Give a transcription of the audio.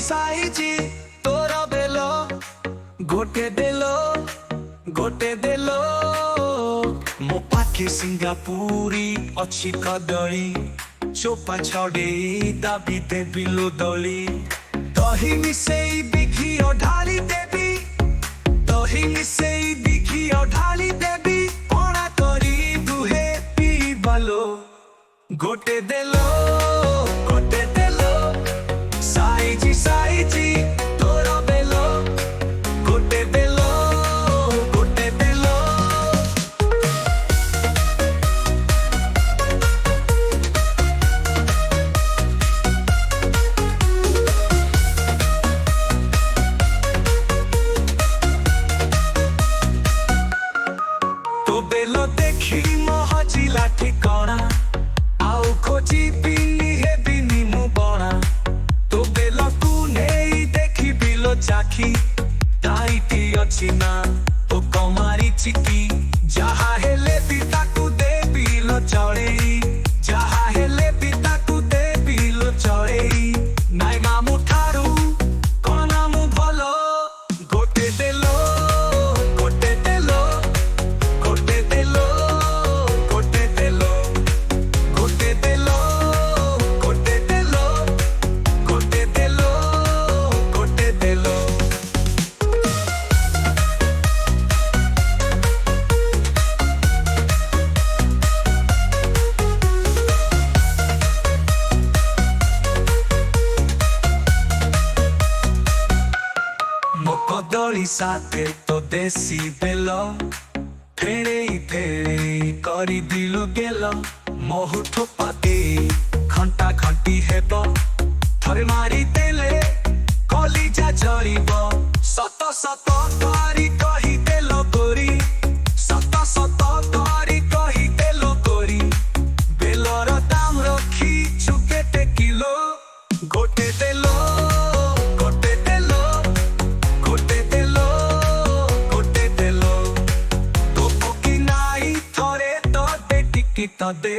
ସାଇଜି ତୋର ବେଲ ଗୋଟେ ଦେଲ ମୋ ପାଖେ ସିଙ୍ଗାପୁରୀ ଅଛି କଦଳୀ ଚୋପା ଛଡେଇ ଦାବି ଦେବି ଲୋଦଳି ଦହି ମିଶେଇ ଘିଅ ଢାଳି ଦେବି ଦହି ମିଶେଇ ଘିଅ ଢାଳି ଦେବି ପଣା କରି ଦୁହେ ପିଇବାଲୋ ଗୋଟେ ଦେଲ ସାଇଜି ତୋର ବେଲ ଗୋଟେ ଦେଲ ତୋ ବେଲ ଦେଖି ମୋ ହଜିଲା ଠିକଣା ଆଉ ଖୋଜିବିନି ହେବିନି ମୁଁ ବଣା ତୋ ବେଲକୁ ନେଇ ଦେଖିବି ଲୋ ଚାଖି ଟାଇଟି ଅଛି ନା ଓ କମାରିଛି କି ଯାହା ହେଲେ ବି ତାକୁ ଦେବି ଲୋ ଚଳେଇ ଯାହା ହେଲେ ବି ତାକୁ ଦେବି ଲୋ ଚଳେଇ ନାଇଁ ମାମୁଁ ଠାରୁ କଣ ମୁଁ ଭଲ ଗୋଟେ ଦେଲ କଦଳୀ ସାଥେ ତ ଦେଶୀ ବେଲ ଫେରେଇ କରିଦିଲୁ ଗେଲ ମହୁ ଠୋପା ଦେଇ ଘଣ୍ଟା ଘଣ୍ଟି ହେବ ଥରେ ମାରିଦେଲେ କଲିଜା ଜଳିବ ସତ ସତ କରି କହିଦେଲ ଗୋରି ସତ ସତ କରି କହିଦେଲ ଗୋରି ବେଲର ଦାମ ରଖିଛୁ କେତେ କିଲୋ ଗୋଟେ ଦେଲ Kita de